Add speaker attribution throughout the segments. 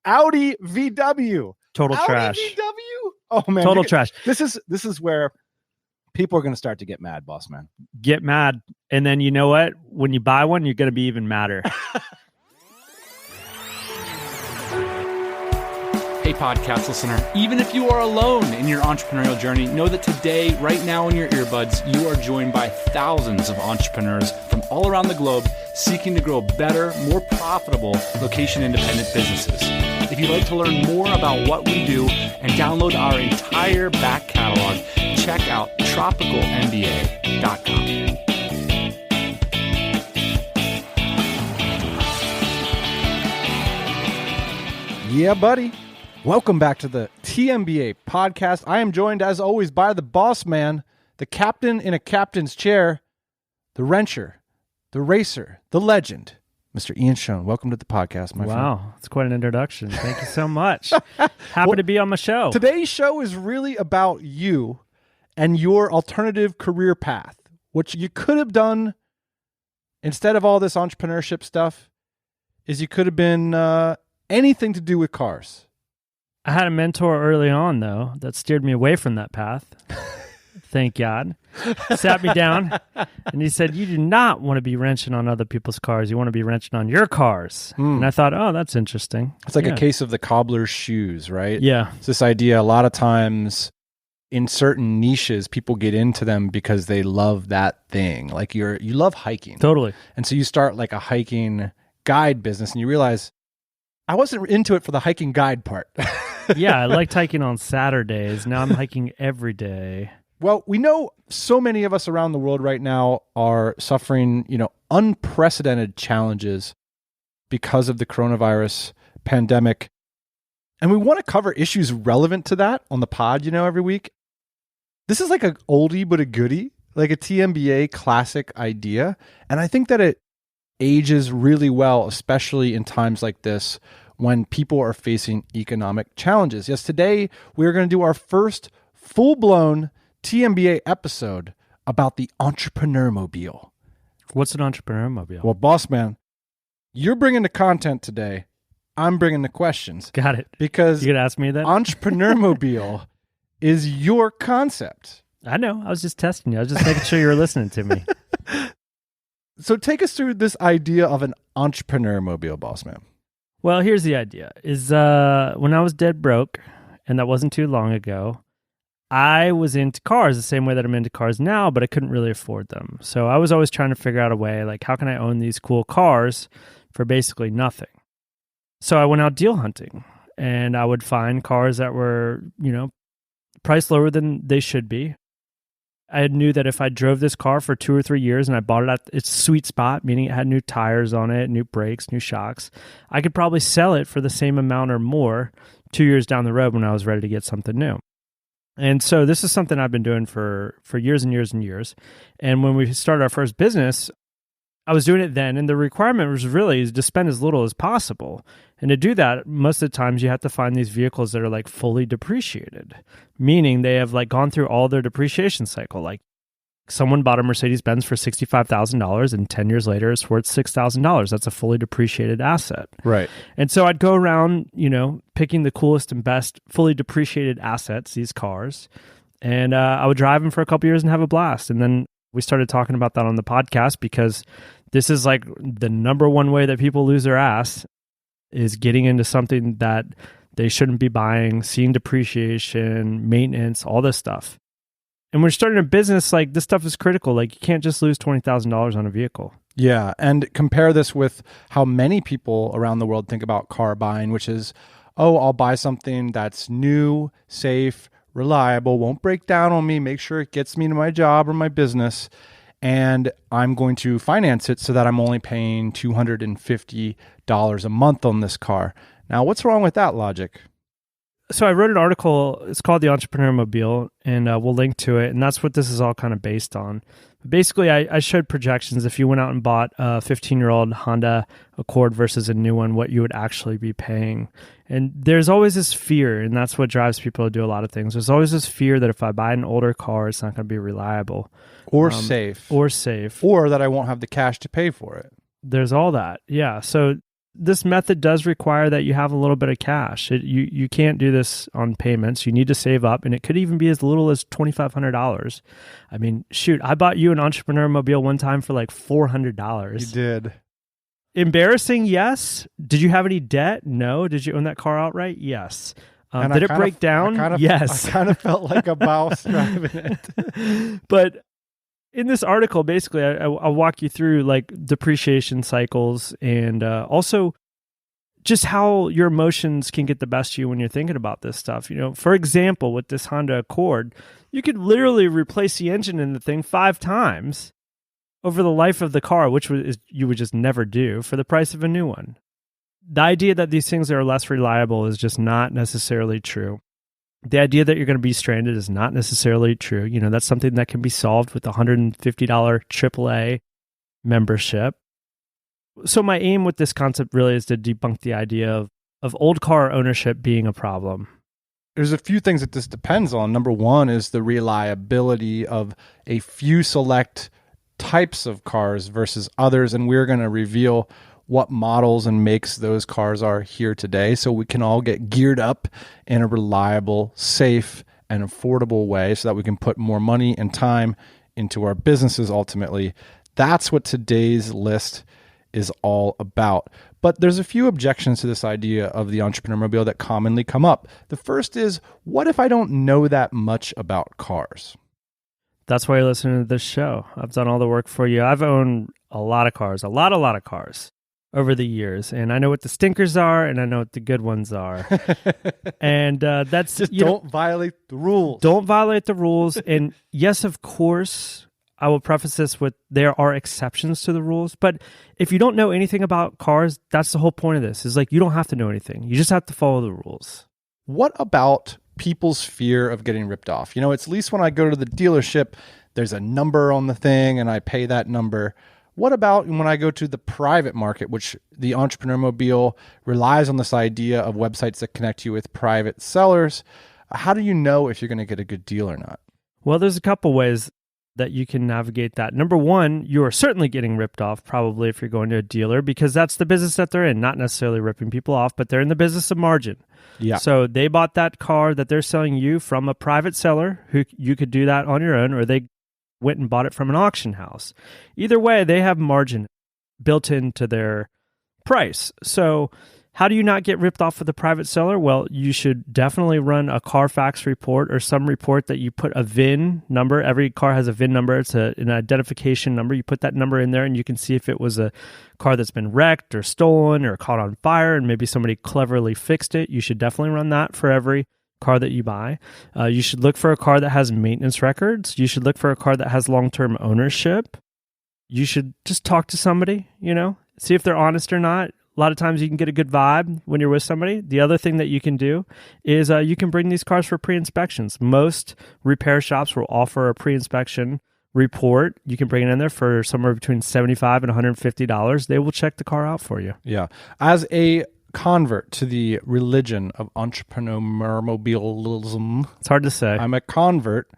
Speaker 1: Audi VW.
Speaker 2: Total
Speaker 1: Audi
Speaker 2: trash.
Speaker 1: VW? Oh man.
Speaker 2: Total trash.
Speaker 1: This is where people are going to start to get mad, boss man.
Speaker 2: Get mad. And then you know what? When you buy one, you're going to be even madder.
Speaker 3: Hey, podcast listener, even if you are alone in your entrepreneurial journey, know that today, right now in your earbuds, you are joined by thousands of entrepreneurs from all around the globe seeking to grow better, more profitable, location-independent businesses. If you'd like to learn more about what we do and download our entire back catalog, check out tropicalmba.com.
Speaker 1: Yeah, buddy. Welcome back to the TMBA podcast. I am joined, as always, by the boss man, the captain in a captain's chair, the wrencher, the racer, the legend, Mr. Ian Schoen. Welcome to the podcast, my friend.
Speaker 2: Wow, that's quite an introduction. Thank you so much. Happy to be on my show.
Speaker 1: Today's show is really about you and your alternative career path, which you could have done instead of all this entrepreneurship stuff, is you could have been anything to do with cars.
Speaker 2: I had a mentor early on, though, that steered me away from that path. Thank God. Sat me down, and he said, you do not want to be wrenching on other people's cars. You want to be wrenching on your cars. And I thought, oh, that's interesting.
Speaker 1: It's like a case of the cobbler's shoes, right?
Speaker 2: Yeah.
Speaker 1: It's this idea, a lot of times in certain niches, people get into them because they love that thing. Like you love hiking.
Speaker 2: Totally.
Speaker 1: And so you start like a hiking guide business, and you realize, I wasn't into it for the hiking guide part.
Speaker 2: Yeah, I liked hiking on Saturdays. Now I'm hiking every day.
Speaker 1: Well, we know so many of us around the world right now are suffering, unprecedented challenges because of the coronavirus pandemic. And we want to cover issues relevant to that on the pod, every week. This is like an oldie but a goodie, like a TMBA classic idea. And I think that it ages really well, especially in times like this when people are facing economic challenges. Yes, today we're going to do our first full-blown TMBA episode about the Entrepreneurmobile.
Speaker 2: What's an Entrepreneurmobile?
Speaker 1: Well, boss man, you're bringing the content today. I'm bringing the questions.
Speaker 2: Got it.
Speaker 1: Because
Speaker 2: you could ask me that.
Speaker 1: Entrepreneurmobile is your concept.
Speaker 2: I know. I was just testing you. I was just making sure you were listening to me.
Speaker 1: So take us through this idea of an Entrepreneurmobile, boss man.
Speaker 2: Well, here's the idea. Is when I was dead broke, and that wasn't too long ago, I was into cars the same way that I'm into cars now, but I couldn't really afford them. So I was always trying to figure out a way, like, how can I own these cool cars for basically nothing? So I went out deal hunting, and I would find cars that were, priced lower than they should be. I knew that if I drove this car for 2 or 3 years and I bought it at its sweet spot, meaning it had new tires on it, new brakes, new shocks, I could probably sell it for the same amount or more 2 years down the road when I was ready to get something new. And so this is something I've been doing for years and years and years. And when we started our first business, I was doing it then, and the requirement was really to spend as little as possible. And to do that, most of the times you have to find these vehicles that are like fully depreciated, meaning they have like gone through all their depreciation cycle. Like someone bought a Mercedes-Benz for $65,000 and 10 years later it's worth $6,000. That's a fully depreciated asset.
Speaker 1: Right.
Speaker 2: And so I'd go around, picking the coolest and best fully depreciated assets, these cars, and I would drive them for a couple years and have a blast. And then we started talking about that on the podcast because this is like the number one way that people lose their ass is getting into something that they shouldn't be buying, seeing depreciation, maintenance, all this stuff. And when you're starting a business, like this stuff is critical. Like you can't just lose $20,000 on a vehicle.
Speaker 1: Yeah. And compare this with how many people around the world think about car buying, which is, I'll buy something that's new, safe, reliable, won't break down on me, make sure it gets me to my job or my business. And I'm going to finance it so that I'm only paying $250 a month on this car. Now, what's wrong with that logic?
Speaker 2: So I wrote an article, it's called The Entrepreneurmobile, and we'll link to it. And that's what this is all kind of based on. Basically, I showed projections. If you went out and bought a 15-year-old Honda Accord versus a new one, what you would actually be paying. And there's always this fear, and that's what drives people to do a lot of things. There's always this fear that if I buy an older car, it's not going to be reliable.
Speaker 1: Or safe.
Speaker 2: Or safe.
Speaker 1: Or that I won't have the cash to pay for it.
Speaker 2: There's all that. Yeah. So this method does require that you have a little bit of cash. You can't do this on payments. You need to save up, and it could even be as little as $2,500. I mean, shoot, I bought you an Entrepreneurmobile one time for like $400.
Speaker 1: You did.
Speaker 2: Embarrassing, yes. Did you have any debt? No. Did you own that car outright? Yes. Did it break down? Yes.
Speaker 1: I kind of felt like a mouse driving it.
Speaker 2: But in this article, basically, I'll walk you through like depreciation cycles and also just how your emotions can get the best of you when you're thinking about this stuff. For example, with this Honda Accord, you could literally replace the engine in the thing 5 times over the life of the car, which you would just never do for the price of a new one. The idea that these things are less reliable is just not necessarily true. The idea that you're going to be stranded is not necessarily true. That's something that can be solved with a $150 AAA membership. So my aim with this concept really is to debunk the idea of old car ownership being a problem.
Speaker 1: There's a few things that this depends on. Number one is the reliability of a few select types of cars versus others, and we're going to reveal what models and makes those cars are here today so we can all get geared up in a reliable, safe, and affordable way so that we can put more money and time into our businesses ultimately. That's what today's list is all about. But there's a few objections to this idea of the Entrepreneurmobile that commonly come up. The first is, what if I don't know that much about cars?
Speaker 2: That's why you're listening to this show. I've done all the work for you. I've owned a lot of cars, a lot of cars over the years, and I know what the stinkers are, and I know what the good ones are. And that's
Speaker 1: just don't violate the rules.
Speaker 2: Don't violate the rules. And yes, of course, I will preface this with there are exceptions to the rules. But if you don't know anything about cars, that's the whole point of this. Is like you don't have to know anything. You just have to follow the rules.
Speaker 1: What about people's fear of getting ripped off? It's at least when I go to the dealership, there's a number on the thing, and I pay that number. What about when I go to the private market, which the Entrepreneurmobile relies on this idea of websites that connect you with private sellers? How do you know if you're going to get a good deal or not?
Speaker 2: Well, there's a couple ways that you can navigate that. Number one, you are certainly getting ripped off probably if you're going to a dealer because that's the business that they're in, not necessarily ripping people off, but they're in the business of margin.
Speaker 1: Yeah.
Speaker 2: So they bought that car that they're selling you from a private seller who you could do that on your own, or they went and bought it from an auction house. Either way, they have margin built into their price. So how do you not get ripped off with a private seller? Well, you should definitely run a Carfax report or some report that you put a VIN number. Every car has a VIN number. It's an identification number. You put that number in there and you can see if it was a car that's been wrecked or stolen or caught on fire and maybe somebody cleverly fixed it. You should definitely run that for every car that you buy. You should look for a car that has maintenance records. You should look for a car that has long-term ownership. You should just talk to somebody, see if they're honest or not. A lot of times you can get a good vibe when you're with somebody. The other thing that you can do is you can bring these cars for pre-inspections. Most repair shops will offer a pre-inspection report. You can bring it in there for somewhere between $75 and $150. They will check the car out for you.
Speaker 1: Yeah. As a convert to the religion of entrepreneurmobilism.
Speaker 2: It's hard to say.
Speaker 1: I'm a convert.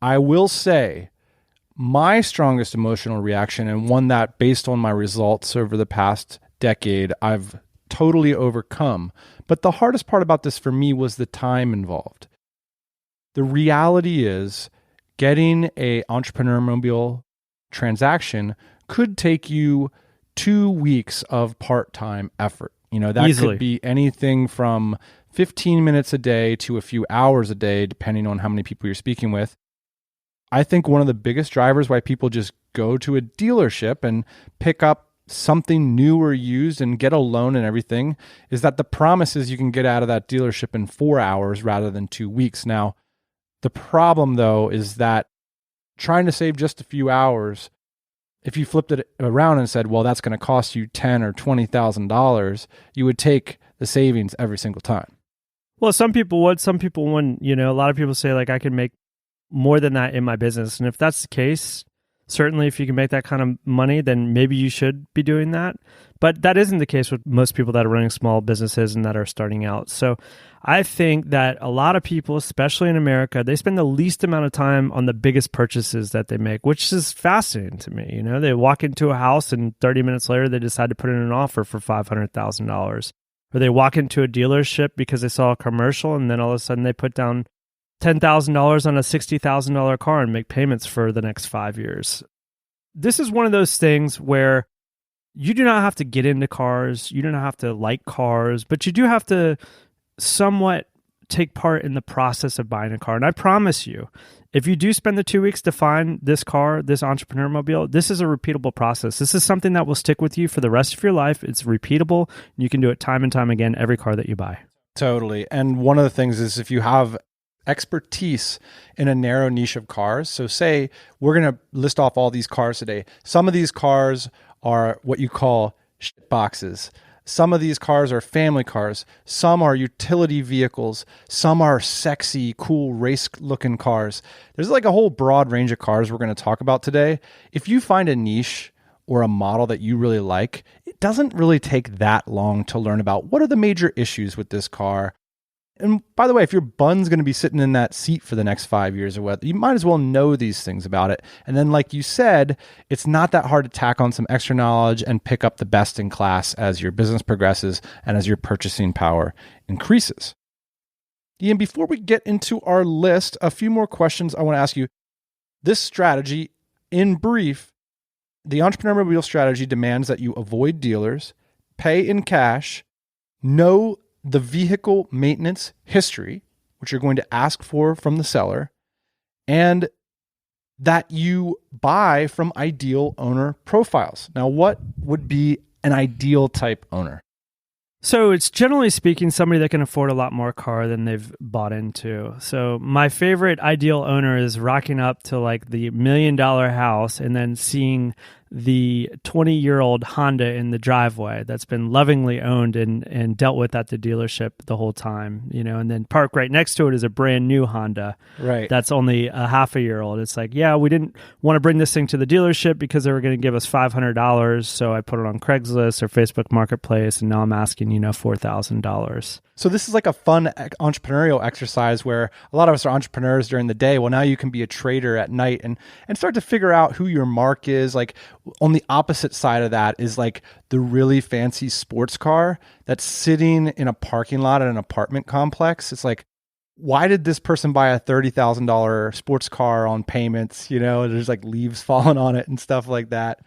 Speaker 1: I will say my strongest emotional reaction, and one that based on my results over the past decade, I've totally overcome. But the hardest part about this for me was the time involved. The reality is getting a Entrepreneurmobile transaction could take you 2 weeks of part-time effort. That
Speaker 2: Easily.
Speaker 1: Could be anything from 15 minutes a day to a few hours a day, depending on how many people you're speaking with. I think one of the biggest drivers why people just go to a dealership and pick up something new or used and get a loan and everything is that the promise is you can get out of that dealership in 4 hours rather than 2 weeks. Now, the problem though is that trying to save just a few hours, if you flipped it around and said, well, that's going to cost you $10,000 or $20,000, you would take the savings every single time.
Speaker 2: Well, some people would, some people wouldn't. A lot of people say like I can make more than that in my business. And if that's the case, Certainly, if you can make that kind of money, then maybe you should be doing that. But that isn't the case with most people that are running small businesses and that are starting out. So I think that a lot of people, especially in America, they spend the least amount of time on the biggest purchases that they make, which is fascinating to me. You know, they walk into a house and 30 minutes later, they decide to put in an offer for $500,000. Or they walk into a dealership because they saw a commercial and then all of a sudden they put down $10,000 on a $60,000 car and make payments for the next 5 years. This is one of those things where you do not have to get into cars, you do not have to like cars, but you do have to somewhat take part in the process of buying a car. And I promise you, if you do spend the 2 weeks to find this car, this Entrepreneurmobile, this is a repeatable process. This is something that will stick with you for the rest of your life. It's repeatable. You can do it time and time again, every car that you buy.
Speaker 1: Totally. And one of the things is if you have expertise in a narrow niche of cars. So say we're going to list off all these cars today. Some of these cars are what you call shit boxes. Some of these cars are family cars. Some are utility vehicles. Some are sexy, cool, race-looking cars. There's like a whole broad range of cars we're going to talk about today. If you find a niche or a model that you really like, it doesn't really take that long to learn about what are the major issues with this car. And by the way, if your bun's going to be sitting in that seat for the next 5 years or what, you might as well know these things about it. And then, like you said, it's not that hard to tack on some extra knowledge and pick up the best in class as your business progresses and as your purchasing power increases. Ian, before we get into our list, a few more questions I want to ask you. This strategy, in brief, the Entrepreneurmobile strategy demands that you avoid dealers, pay in cash, know the vehicle maintenance history, which you're going to ask for from the seller, and that you buy from ideal owner profiles. Now, what would be an ideal type owner?
Speaker 2: So it's generally speaking somebody that can afford a lot more car than they've bought into. So my favorite ideal owner is rocking up to like the $1 million house and then seeing the 20-year-old Honda in the driveway that's been lovingly owned and dealt with at the dealership the whole time, you know, and then parked right next to it is a brand new Honda.
Speaker 1: Right.
Speaker 2: That's only a half a year old. It's like, yeah, we didn't want to bring this thing to the dealership because they were going to give us $500. So I put it on Craigslist or Facebook Marketplace, and now I'm asking, you know, $4,000.
Speaker 1: So this is like a fun entrepreneurial exercise where a lot of us are entrepreneurs during the day. Well, now you can be a trader at night and start to figure out who your mark is. Like on the opposite side of that is like the really fancy sports car that's sitting in a parking lot at an apartment complex. It's like, why did this person buy a $30,000 sports car on payments? You know, there's like leaves falling on it and stuff like that.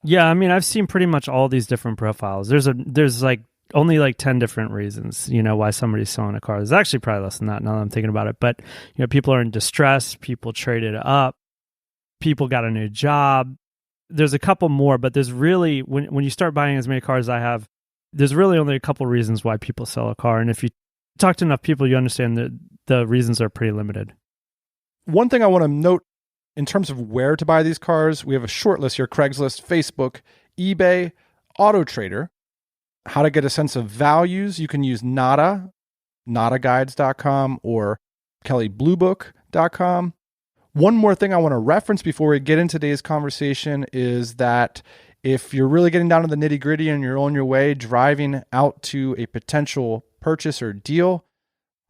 Speaker 2: Yeah, I mean, I've seen pretty much all these different profiles. There's like only like 10 different reasons, you know, why somebody's selling a car. There's actually probably less than that now that I'm thinking about it. But, you know, people are in distress, people traded up, people got a new job. There's a couple more, but there's really, when you start buying as many cars as I have, there's really only a couple reasons why people sell a car. And if you talk to enough people, you understand that the reasons are pretty limited.
Speaker 1: One thing I want to note in terms of where to buy these cars, we have a short list here: Craigslist, Facebook, eBay, Auto Trader. How to get a sense of values, you can use nadaguides.com or kellybluebook.com. One more thing I want to reference before we get into today's conversation is that if you're really getting down to the nitty gritty and you're on your way driving out to a potential purchase or deal,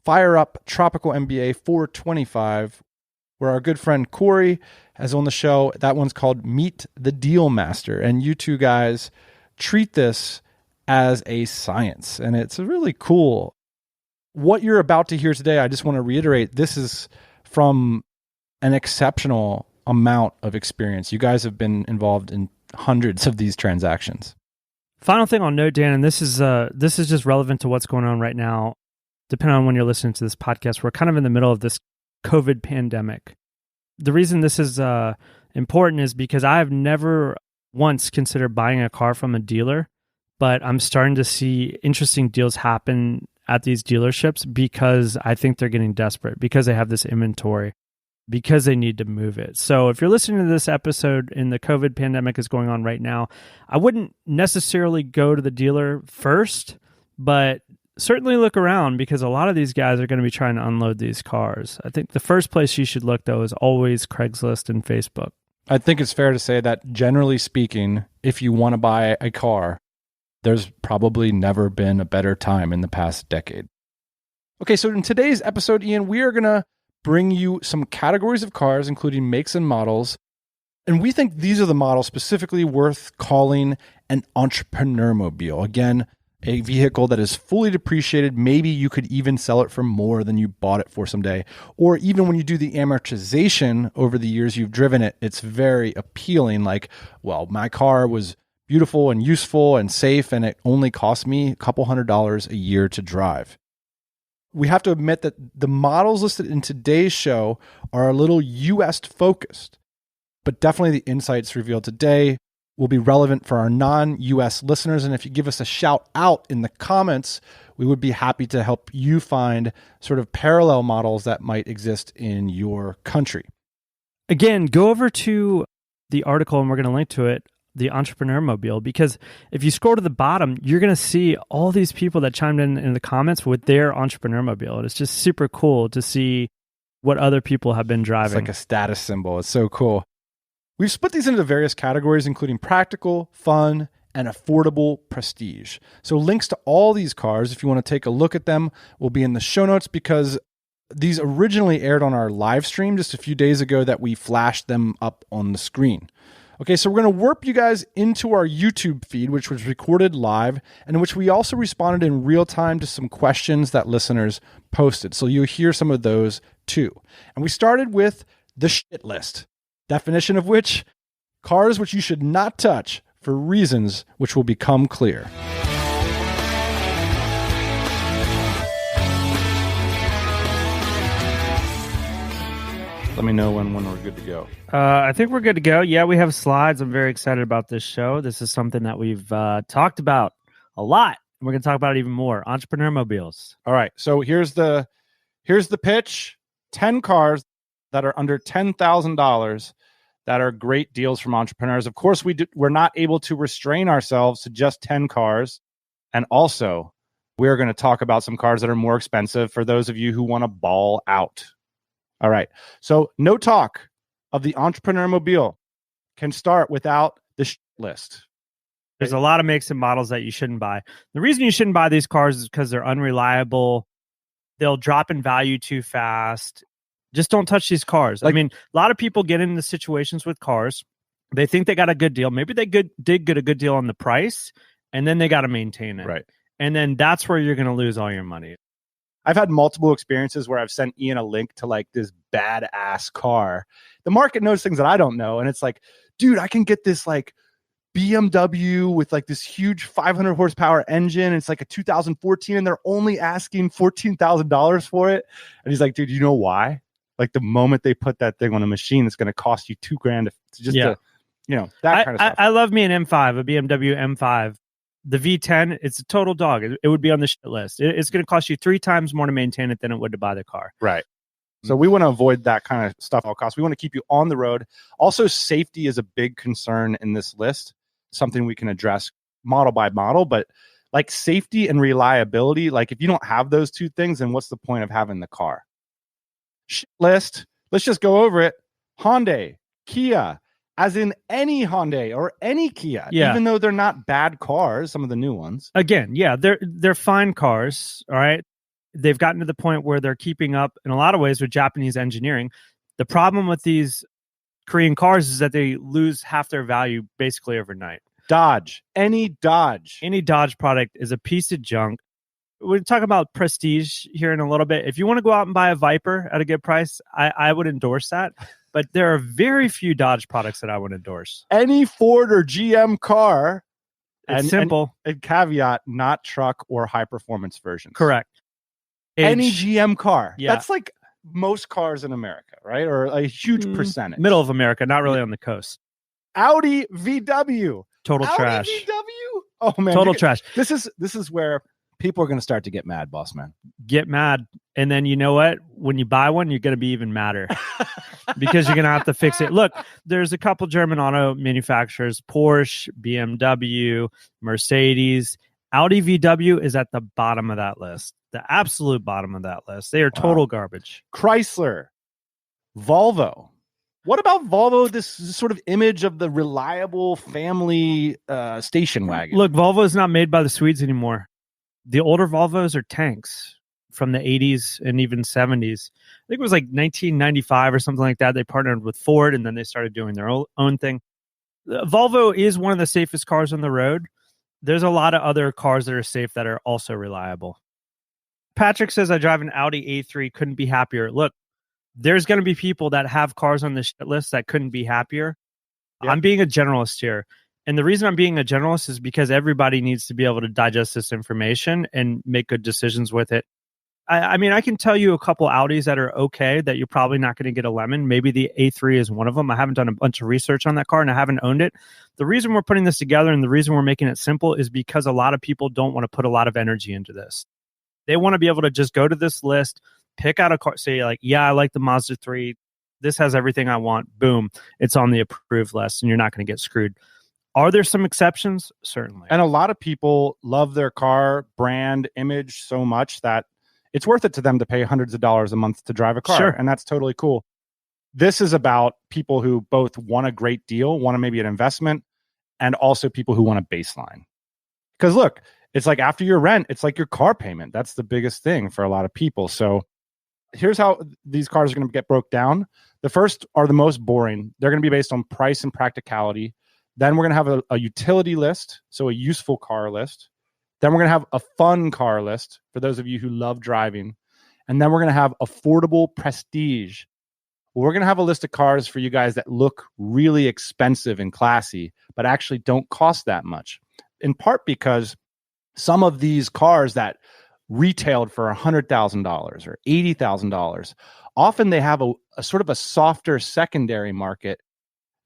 Speaker 1: fire up Tropical MBA542, where our good friend Corey has on the show. That one's called Meet the Deal Master. And you two guys treat this as a science, and it's really cool. What you're about to hear today, I just want to reiterate, this is from an exceptional amount of experience. You guys have been involved in hundreds of these transactions.
Speaker 2: Final thing I'll note, Dan, and this is just relevant to what's going on right now. Depending on when you're listening to this podcast, we're kind of in the middle of this COVID pandemic. The reason this is important is because I have never once considered buying a car from a dealer, but I'm starting to see interesting deals happen at these dealerships because I think they're getting desperate, because they have this inventory, because they need to move it. So if you're listening to this episode and the COVID pandemic is going on right now, I wouldn't necessarily go to the dealer first, but certainly look around, because a lot of these guys are going to be trying to unload these cars. I think the first place you should look, though, is always Craigslist and Facebook.
Speaker 1: I think it's fair to say that generally speaking, if you want to buy a car, there's probably never been a better time in the past decade. Okay, so in today's episode, Ian, we are going to bring you some categories of cars, including makes and models. And we think these are the models specifically worth calling an Entrepreneurmobile. Again, a vehicle that is fully depreciated. Maybe you could even sell it for more than you bought it for someday. Or even when you do the amortization over the years you've driven it, it's very appealing. Like, well, my car was beautiful and useful and safe, and it only cost me a couple $100 a year to drive. We have to admit that the models listed in today's show are a little US focused, but definitely the insights revealed today will be relevant for our non-US listeners. And if you give us a shout out in the comments, we would be happy to help you find sort of parallel models that might exist in your country.
Speaker 2: Again, go over to the article, and we're going to link to it, the Entrepreneurmobile, because if you scroll to the bottom, you're going to see all these people that chimed in the comments with their Entrepreneurmobile. And it's just super cool to see what other people have been driving.
Speaker 1: It's like a status symbol. It's so cool. We've split these into various categories, including practical, fun, and affordable prestige. So links to all these cars, if you want to take a look at them, will be in the show notes, because these originally aired on our live stream just a few days ago that we flashed them up on the screen. Okay, so we're going to warp you guys into our YouTube feed, which was recorded live, and in which we also responded in real time to some questions that listeners posted. So you'll hear some of those too. And we started with the shit list. Definition of which, cars which you should not touch for reasons which will become clear. Let me know when we're good to go.
Speaker 2: I think we're good to go. Yeah, we have slides. I'm very excited about this show. This is something that we've talked about a lot. We're going to talk about it even more. Entrepreneurmobiles.
Speaker 1: All right. So here's the pitch. 10 cars that are under $10,000 that are great deals from entrepreneurs. Of course, we're not able to restrain ourselves to just 10 cars. And also, we're going to talk about some cars that are more expensive for those of you who want to ball out. All right. So no talk of the Entrepreneurmobile can start without the list.
Speaker 2: There's a lot of makes and models that you shouldn't buy. The reason you shouldn't buy these cars is because they're unreliable. They'll drop in value too fast. Just don't touch these cars. I mean, a lot of people get into situations with cars. They think they got a good deal. Maybe they did get a good deal on the price, and then they got to maintain it.
Speaker 1: Right.
Speaker 2: And then that's where you're going to lose all your money.
Speaker 1: I've had multiple experiences where I've sent Ian a link to like this badass car. The market knows things that I don't know. And it's like, dude, I can get this like BMW with like this huge 500 horsepower engine. It's like a 2014 and they're only asking $14,000 for it. And he's like, dude, you know why? Like the moment they put that thing on a machine, it's going to cost you $2,000 to just, that kind of stuff.
Speaker 2: I love me an M5, a BMW M5. The V10, it's a total dog. It would be on the shit list. It's going to cost you 3 times more to maintain it than it would to buy the car.
Speaker 1: Right. So we want to avoid that kind of stuff at all costs. We want to keep you on the road. Also, safety is a big concern in this list, something we can address model by model. But like safety and reliability, like if you don't have those two things, then what's the point of having the car? List. Let's just go over it. Hyundai, Kia, as in any Hyundai or any Kia, even though they're not bad cars, some of the new ones.
Speaker 2: Again, yeah, they're fine cars, all right? They've gotten to the point where they're keeping up in a lot of ways with Japanese engineering. The problem with these Korean cars is that they lose half their value basically overnight.
Speaker 1: Dodge, any Dodge
Speaker 2: product is a piece of junk. We're talking about prestige here in a little bit. If you want to go out and buy a Viper at a good price, I would endorse that. But there are very few Dodge products that I would endorse.
Speaker 1: Any Ford or GM car.
Speaker 2: It's simple.
Speaker 1: And caveat, not truck or high performance versions.
Speaker 2: Correct.
Speaker 1: Any GM car.
Speaker 2: Yeah.
Speaker 1: That's like most cars in America, right? Or a huge percentage.
Speaker 2: Middle of America, not really on the coast.
Speaker 1: Audi VW.
Speaker 2: Total trash.
Speaker 1: Audi VW? Oh, man.
Speaker 2: Total trash.
Speaker 1: This is where people are going to start to get mad, boss man.
Speaker 2: Get mad. And then you know what? When you buy one, you're going to be even madder because you're going to have to fix it. Look, there's a couple German auto manufacturers, Porsche, BMW, Mercedes. Audi VW is at the bottom of that list, the absolute bottom of that list. They are total garbage.
Speaker 1: Chrysler, Volvo, What about Volvo, this sort of image of the reliable family station wagon?
Speaker 2: Look, Volvo is not made by the Swedes anymore. The older Volvos are tanks from the 80s and even 70s. I think it was like 1995 or something like that. They partnered with Ford, and then they started doing their own thing. Volvo is one of the safest cars on the road. There's a lot of other cars that are safe that are also reliable. Patrick says, I drive an Audi A3, couldn't be happier. Look, there's going to be people that have cars on this shit list that couldn't be happier. Yep. I'm being a generalist here. And the reason I'm being a generalist is because everybody needs to be able to digest this information and make good decisions with it. I mean, I can tell you a couple Audis that are okay that you're probably not going to get a lemon. Maybe the A3 is one of them. I haven't done a bunch of research on that car and I haven't owned it. The reason we're putting this together and the reason we're making it simple is because a lot of people don't want to put a lot of energy into this. They want to be able to just go to this list, pick out a car, say like, yeah, I like the Mazda 3. This has everything I want. Boom. It's on the approved list and you're not going to get screwed. Are there some exceptions? Certainly.
Speaker 1: And a lot of people love their car brand image so much that it's worth it to them to pay hundreds of dollars a month to drive a car.
Speaker 2: Sure.
Speaker 1: And that's totally cool. This is about people who both want a great deal, want maybe an investment, and also people who want a baseline. Because look, it's like after your rent, it's like your car payment. That's the biggest thing for a lot of people. So here's how these cars are going to get broke down. The first are the most boring. They're going to be based on price and practicality. Then we're going to have a utility list, so a useful car list. Then we're going to have a fun car list for those of you who love driving. And then we're going to have affordable prestige. We're going to have a list of cars for you guys that look really expensive and classy, but actually don't cost that much. In part because some of these cars that retailed for $100,000 or $80,000, often they have a sort of a softer secondary market.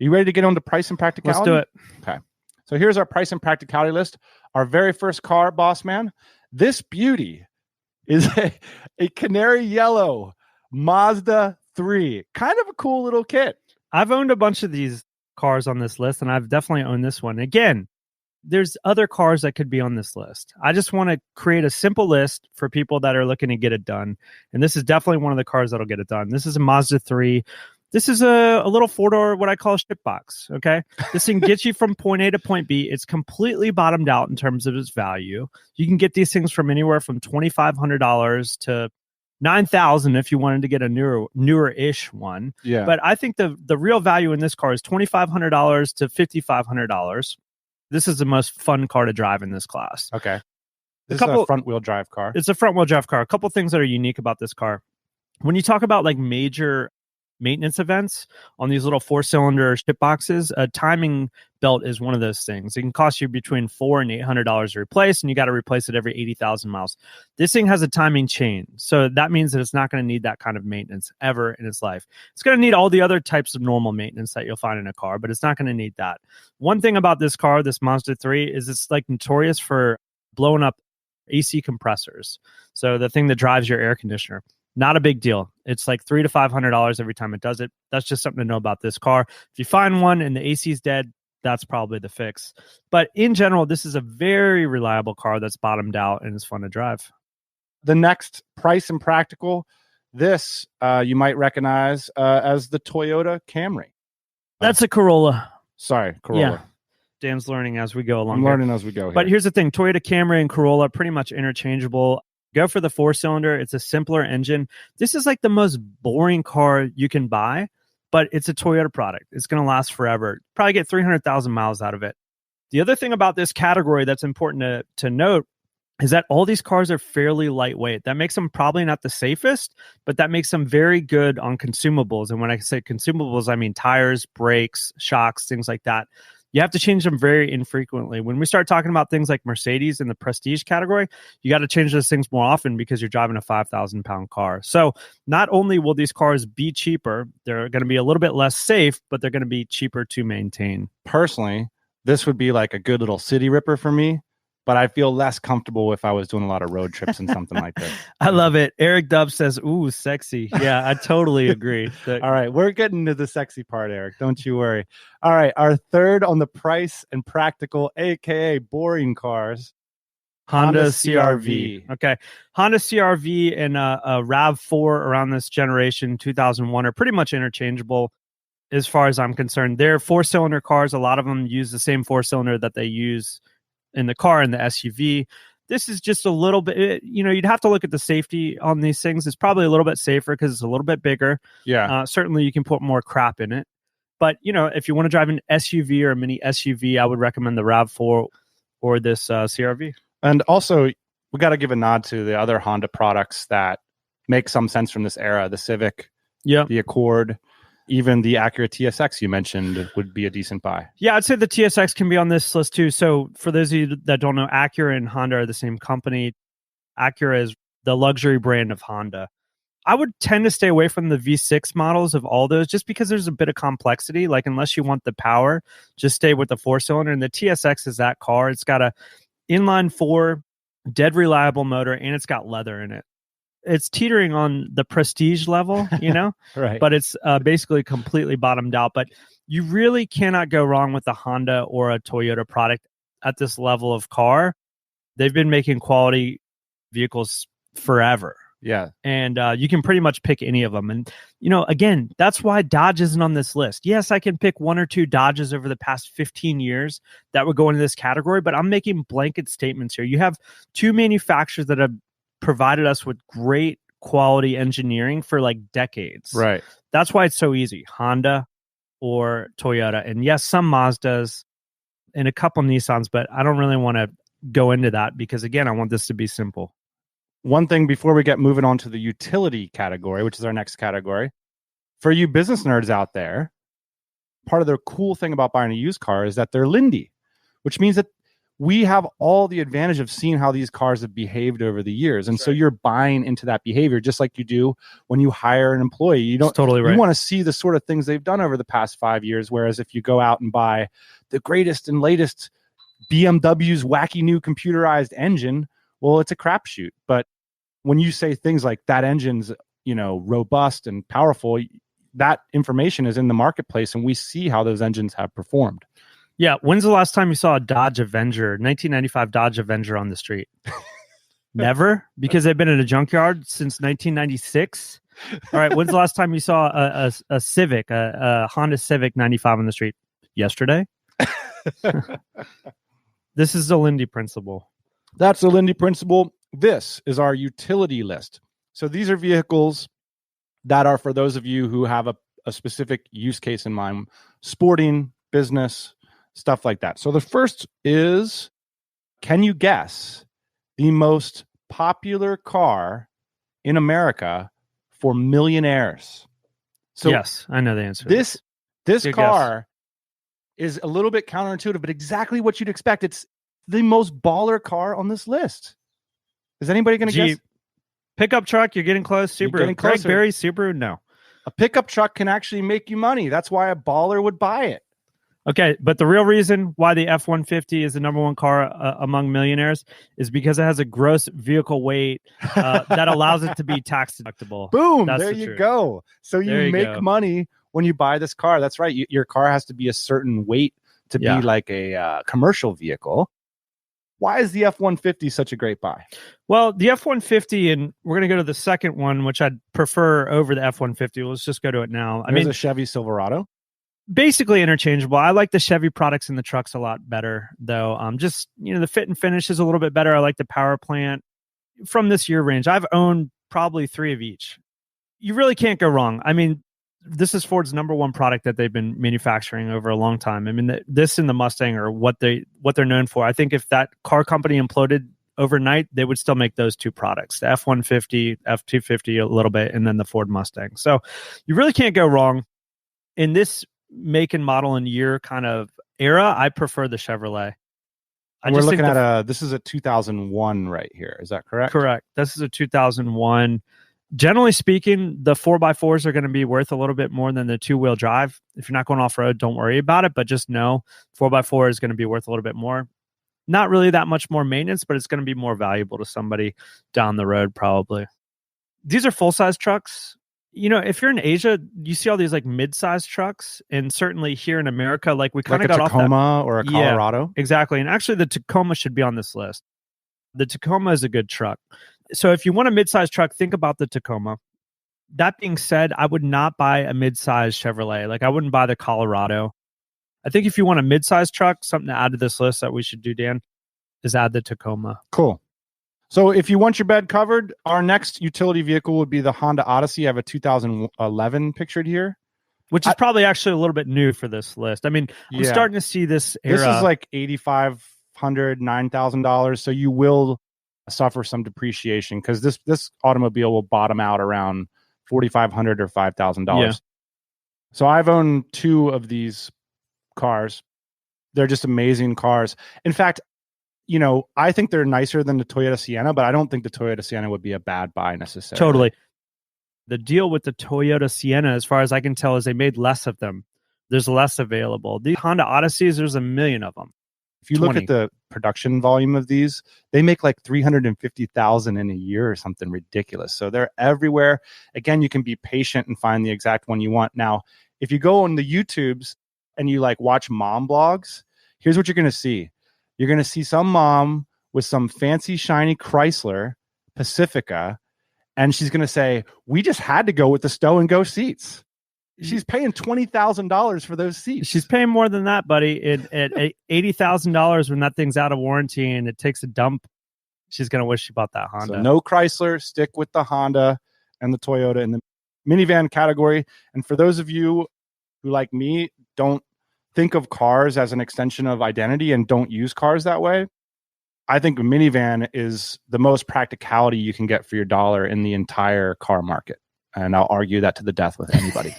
Speaker 1: Are you ready to get on to price and practicality?
Speaker 2: Let's do it.
Speaker 1: Okay. So here's our price and practicality list. Our very first car, boss man. This beauty is a canary yellow Mazda 3. Kind of a cool little kit.
Speaker 2: I've owned a bunch of these cars on this list, and I've definitely owned this one. Again, there's other cars that could be on this list. I just want to create a simple list for people that are looking to get it done. And this is definitely one of the cars that'll get it done. This is a Mazda 3. This is a little four-door, what I call a shitbox, okay? This thing gets you from point A to point B. It's completely bottomed out in terms of its value. You can get these things from anywhere from $2,500 to $9,000 if you wanted to get a newer-ish one.
Speaker 1: Yeah.
Speaker 2: But I think the real value in this car is $2,500 to $5,500. This is the most fun car to drive in this class.
Speaker 1: Okay. This is a front-wheel drive car.
Speaker 2: It's a front-wheel drive car. A couple things that are unique about this car. When you talk about like major maintenance events on these little 4-cylinder ship boxes, a timing belt is one of those things. It can cost you between $400 and $800 to replace, and you got to replace it every 80,000 miles. This thing has a timing chain, so that means that it's not going to need that kind of maintenance ever in its life. It's going to need all the other types of normal maintenance that you'll find in a car, but it's not going to need that. One thing about this car, this Mazda 3, is it's like notorious for blowing up AC compressors. So the thing that drives your air conditioner. Not a big deal. It's like $300 to $500 every time it does it. That's just something to know about this car. If you find one and the AC is dead, that's probably the fix. But in general, this is a very reliable car that's bottomed out and is fun to drive.
Speaker 1: The next price and practical, this you might recognize as the Toyota Camry.
Speaker 2: That's a Corolla.
Speaker 1: Sorry, Corolla.
Speaker 2: Yeah. Dan's learning as we go along.
Speaker 1: I'm learning as we go here.
Speaker 2: But here's the thing. Toyota Camry and Corolla are pretty much interchangeable. Go for the 4-cylinder. It's a simpler engine. This is like the most boring car you can buy, but it's a Toyota product. It's going to last forever. Probably get 300,000 miles out of it. The other thing about this category that's important to note is that all these cars are fairly lightweight. That makes them probably not the safest, but that makes them very good on consumables. And when I say consumables, I mean tires, brakes, shocks, things like that. You have to change them very infrequently. When we start talking about things like Mercedes in the prestige category, you got to change those things more often because you're driving a 5,000-pound car. So not only will these cars be cheaper, they're going to be a little bit less safe, but they're going to be cheaper to maintain.
Speaker 1: Personally, this would be like a good little city ripper for me, but I feel less comfortable if I was doing a lot of road trips and something like this.
Speaker 2: I love it. Eric Dub says, ooh, sexy. Yeah, I totally agree.
Speaker 1: All right, we're getting to the sexy part, Eric. Don't you worry. All right, our third on the price and practical, a.k.a. boring cars, Honda CR-V.
Speaker 2: Okay. Honda CR-V and a RAV4 around this generation, 2001, are pretty much interchangeable. as far as I'm concerned. They're 4-cylinder cars. A lot of them use the same 4-cylinder that they use in the car and the SUV. This is just a little bit, you'd have to look at the safety on these things. It's probably a little bit safer because it's a little bit bigger.
Speaker 1: Yeah.
Speaker 2: Certainly you can put more crap in it. But, if you want to drive an SUV or a mini SUV, I would recommend the RAV4 or this CR-V.
Speaker 1: And also, we got to give a nod to the other Honda products that make some sense from this era. The Civic, the Accord, even the Acura TSX you mentioned would be a decent buy.
Speaker 2: Yeah, I'd say the TSX can be on this list too. So for those of you that don't know, Acura and Honda are the same company. Acura is the luxury brand of Honda. I would tend to stay away from the V6 models of all those just because there's a bit of complexity. Like, unless you want the power, just stay with the 4-cylinder. And the TSX is that car. It's got a inline 4, dead reliable motor, and it's got leather in it. It's teetering on the prestige level,
Speaker 1: Right.
Speaker 2: But it's basically completely bottomed out. But you really cannot go wrong with a Honda or a Toyota product at this level of car. They've been making quality vehicles forever.
Speaker 1: Yeah.
Speaker 2: And you can pretty much pick any of them. And, again, that's why Dodge isn't on this list. Yes, I can pick 1 or 2 Dodges over the past 15 years that would go into this category, but I'm making blanket statements here. You have 2 manufacturers that have provided us with great quality engineering for like decades.
Speaker 1: Right.
Speaker 2: That's why it's so easy. Honda or Toyota. And yes, some Mazdas and a couple Nissans, but I don't really want to go into that because, again, I want this to be simple.
Speaker 1: One thing before we get moving on to the utility category, which is our next category, for you business nerds out there, part of the cool thing about buying a used car is that they're Lindy, which means that we have all the advantage of seeing how these cars have behaved over the years. And so you're buying into that behavior, just like you do when you hire an employee. You don't
Speaker 2: totally right.
Speaker 1: You want to see the sort of things they've done over the past 5 years. Whereas if you go out and buy the greatest and latest BMW's wacky new computerized engine, well, it's a crapshoot. But when you say things like that engine's, robust and powerful, that information is in the marketplace and we see how those engines have performed.
Speaker 2: Yeah. When's the last time you saw a Dodge Avenger, 1995 Dodge Avenger on the street? Never, because they've been in a junkyard since 1996. All right. When's the last time you saw a Civic, a Honda Civic 95 on the street? Yesterday. This is the Lindy principle.
Speaker 1: That's the Lindy principle. This is our utility list. So these are vehicles that are for those of you who have a specific use case in mind, sporting, business, stuff like that. So the first is, can you guess the most popular car in America for millionaires? So
Speaker 2: yes, I know the answer.
Speaker 1: This
Speaker 2: Good
Speaker 1: car is a little bit counterintuitive, but exactly what you'd expect. It's the most baller car on this list. Is anybody going to guess?
Speaker 2: Pickup truck, you're getting close. Subaru.
Speaker 1: Getting
Speaker 2: Greg
Speaker 1: closer.
Speaker 2: Berry, Subaru, no.
Speaker 1: A pickup truck can actually make you money. That's why a baller would buy it.
Speaker 2: Okay, but the real reason why the F-150 is the number one car among millionaires is because it has a gross vehicle weight that allows it to be tax deductible.
Speaker 1: Boom,
Speaker 2: That's
Speaker 1: there
Speaker 2: the
Speaker 1: you
Speaker 2: truth.
Speaker 1: go. So you make money when you buy this car. That's right. Your car has to be a certain weight to be like a commercial vehicle. Why is the F-150 such a great buy?
Speaker 2: Well, the F-150, and we're going to go to the second one, which I'd prefer over the F-150. Let's just go to it now.
Speaker 1: There's a Chevy Silverado.
Speaker 2: Basically interchangeable. I like the Chevy products in the trucks a lot better, though. Just, the fit and finish is a little bit better. I like the power plant from this year range. I've owned probably 3 of each. You really can't go wrong. I mean, this is Ford's number one product that they've been manufacturing over a long time. I mean, this and the Mustang are what they're known for. I think if that car company imploded overnight, they would still make those 2 products, the F-150, F-250 a little bit, and then the Ford Mustang. So you really can't go wrong. In this make and model and year kind of era, I prefer the Chevrolet.
Speaker 1: We're looking at this is a 2001 right here. Is that correct?
Speaker 2: Correct. This is a 2001. Generally speaking, the 4x4s are going to be worth a little bit more than the 2-wheel drive. If you're not going off-road, don't worry about it, but just know 4x4 is going to be worth a little bit more. Not really that much more maintenance, but it's going to be more valuable to somebody down the road probably. These are full-size trucks. If you're in Asia, you see all these like mid-sized trucks, and certainly here in America, like we kind of got off that.
Speaker 1: Like a Tacoma or a Colorado?
Speaker 2: Yeah, exactly. And actually the Tacoma should be on this list. The Tacoma is a good truck. So if you want a mid-sized truck, think about the Tacoma. That being said, I would not buy a mid-size Chevrolet. Like I wouldn't buy the Colorado. I think if you want a mid-size truck, something to add to this list that we should do, Dan, is add the Tacoma.
Speaker 1: Cool. So if you want your bed covered, our next utility vehicle would be the Honda Odyssey. I have a 2011 pictured here.
Speaker 2: Which is probably actually a little bit new for this list. I mean, I'm starting to see this era.
Speaker 1: This is like $8,500, $9,000. So you will suffer some depreciation because this automobile will bottom out around $4,500 or $5,000.
Speaker 2: Yeah.
Speaker 1: So I've owned 2 of these cars. They're just amazing cars. In fact, I think they're nicer than the Toyota Sienna, but I don't think the Toyota Sienna would be a bad buy necessarily.
Speaker 2: Totally. The deal with the Toyota Sienna, as far as I can tell, is they made less of them. There's less available. The Honda Odysseys, there's 1 million of them.
Speaker 1: If you look at the production volume of these, they make like 350,000 in a year or something ridiculous. So they're everywhere. Again, you can be patient and find the exact one you want. Now, if you go on the YouTubes and you like watch mom blogs, here's what you're going to see. You're going to see some mom with some fancy, shiny Chrysler Pacifica, and she's going to say, we just had to go with the stow and go seats. She's paying $20,000 for those seats.
Speaker 2: She's paying more than that, buddy. At $80,000 when that thing's out of warranty and it takes a dump, she's going to wish she bought that Honda.
Speaker 1: So no Chrysler, stick with the Honda and the Toyota in the minivan category. And for those of you who, like me, don't think of cars as an extension of identity and don't use cars that way, I think a minivan is the most practicality you can get for your dollar in the entire car market. And I'll argue that to the death with anybody.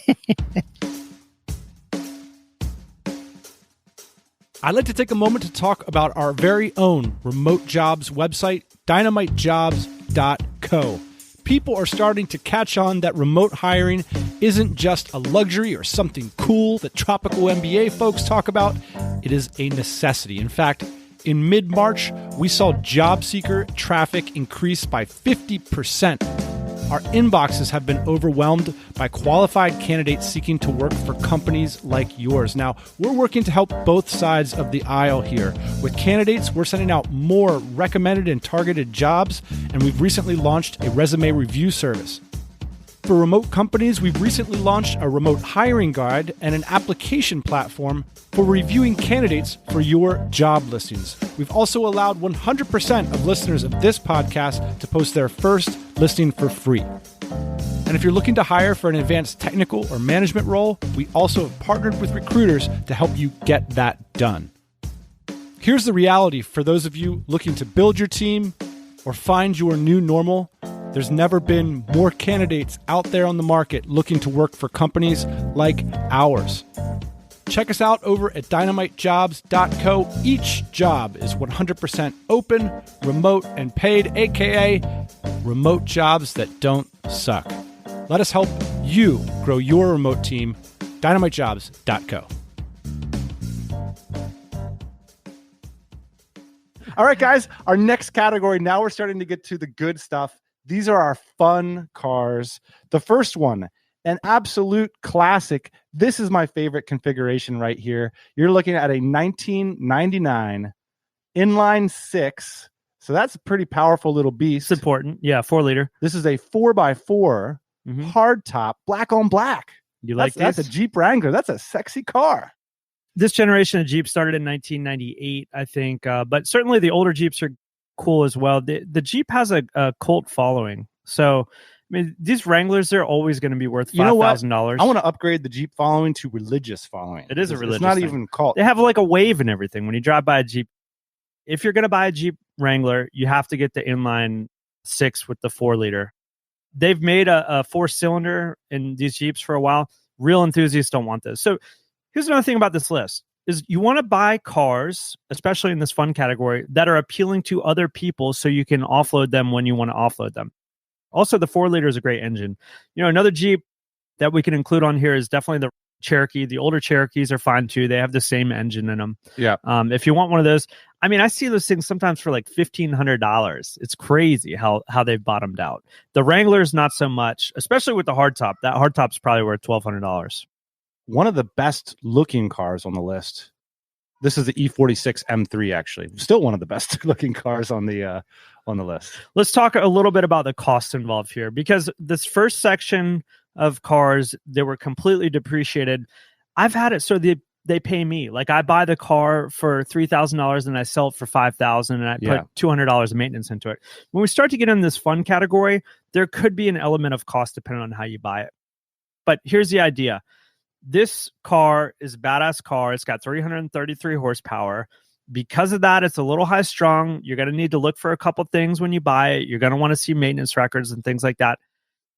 Speaker 4: I'd like to take a moment to talk about our very own remote jobs website, dynamitejobs.co. People are starting to catch on that remote hiring isn't just a luxury or something cool that tropical MBA folks talk about. It is a necessity. In fact, in mid-March, we saw job seeker traffic increase by 50%. Our inboxes have been overwhelmed by qualified candidates seeking to work for companies like yours. Now, we're working to help both sides of the aisle here. With candidates, we're sending out more recommended and targeted jobs, and we've recently launched a resume review service. For remote companies, we've recently launched a remote hiring guide and an application platform for reviewing candidates for your job listings. We've also allowed 100% of listeners of this podcast to post their first listing for free. And if you're looking to hire for an advanced technical or management role, we also have partnered with recruiters to help you get that done. Here's the reality for those of you looking to build your team or find your new normal. There's never been more candidates out there on the market looking to work for companies like ours. Check us out over at dynamitejobs.co. Each job is 100% open, remote, and paid, aka remote jobs that don't suck. Let us help you grow your remote team. dynamitejobs.co.
Speaker 1: All right, guys, our next category. Now we're starting to get to the good stuff. These are our fun cars. The first one, an absolute classic. This is my favorite configuration right here. You're looking at a 1999 inline 6. So that's a pretty powerful little beast.
Speaker 2: It's important. Yeah, 4-liter.
Speaker 1: This is a 4x4 hard top, black on black.
Speaker 2: You like
Speaker 1: that's a Jeep Wrangler. That's a sexy car.
Speaker 2: This generation of Jeep started in 1998, I think. But certainly the older Jeeps are cool as well. The Jeep has a cult following. So, I mean, these Wranglers, they're always going to be worth $5,000.
Speaker 1: I want to upgrade the Jeep following to religious following.
Speaker 2: It is a religious
Speaker 1: It's not
Speaker 2: thing.
Speaker 1: even cult.
Speaker 2: They have like a wave and everything when you drive by a Jeep. If you're going to buy a Jeep Wrangler, you have to get the inline 6 with the 4-liter. They've made a 4-cylinder in these Jeeps for a while. Real enthusiasts don't want this. So here's another thing about this list is you want to buy cars, especially in this fun category, that are appealing to other people so you can offload them when you want to offload them. Also, the 4-liter is a great engine. Another Jeep that we can include on here is definitely the Cherokee. The older Cherokees are fine too. They have the same engine in them.
Speaker 1: Yeah.
Speaker 2: If you want one of those, I mean, I see those things sometimes for like $1,500. It's crazy how they've bottomed out. The Wranglers, not so much, especially with the hardtop. That hardtop's probably worth $1,200.
Speaker 1: One of the best looking cars on the list. This is the E46 M3, actually. Still one of the best looking cars on the on the list.
Speaker 2: Let's talk a little bit about the cost involved here, because this first section of cars, they were completely depreciated. I've had it so they pay me. Like I buy the car for $3,000 and I sell it for $5,000 and I put $200 of maintenance into it. When we start to get in this fun category, there could be an element of cost depending on how you buy it. But here's the idea. This car is a badass car. It's got 333 horsepower. Because of that, it's a little high strung. You're going to need to look for a couple things when you buy it. You're going to want to see maintenance records and things like that.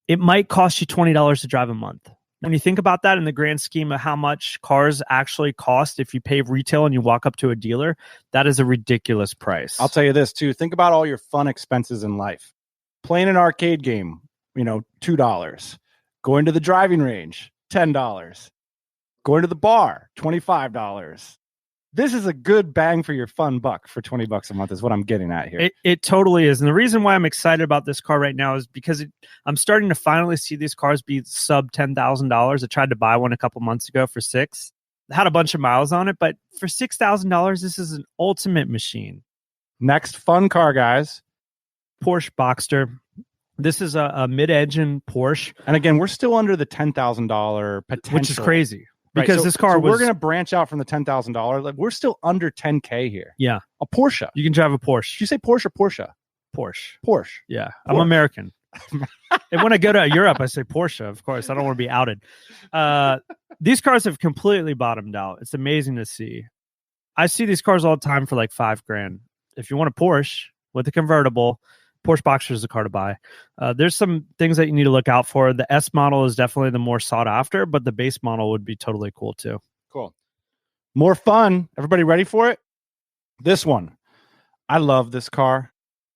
Speaker 2: It might cost you $20 to drive a month. When you think about that in the grand scheme of how much cars actually cost, if you pay retail and you walk up to a dealer, that is a ridiculous price.
Speaker 1: I'll tell you this too. Think about all your fun expenses in life. Playing an arcade game, $2. Going to the driving range, $10. Going to the bar, $25. This is a good bang for your fun buck for $20 a month is what I'm getting at here.
Speaker 2: It totally is. And the reason why I'm excited about this car right now is because I'm starting to finally see these cars be sub $10,000. I tried to buy one a couple months ago for $6,000. Had a bunch of miles on it, but for $6,000, this is an ultimate machine.
Speaker 1: Next fun car, guys.
Speaker 2: Porsche Boxster. This is a mid-engine Porsche.
Speaker 1: And again, we're still under the $10,000 potential.
Speaker 2: Which is crazy. Because this car
Speaker 1: we're going to branch out from the $10,000. Like we're still under 10K here.
Speaker 2: Yeah.
Speaker 1: A Porsche.
Speaker 2: You can drive a Porsche.
Speaker 1: Did you say Porsche or Porsche?
Speaker 2: Porsche. Yeah. Porsche. I'm American. And when I go to Europe, I say Porsche, of course. I don't want to be outed. These cars have completely bottomed out. It's amazing to see. I see these cars all the time for like $5,000. If you want a Porsche with a convertible, Porsche Boxster is the car to buy. There's some things that you need to look out for. The S model is definitely the more sought after, but the base model would be totally cool too.
Speaker 1: Cool. More fun. Everybody ready for it? This one. I love this car.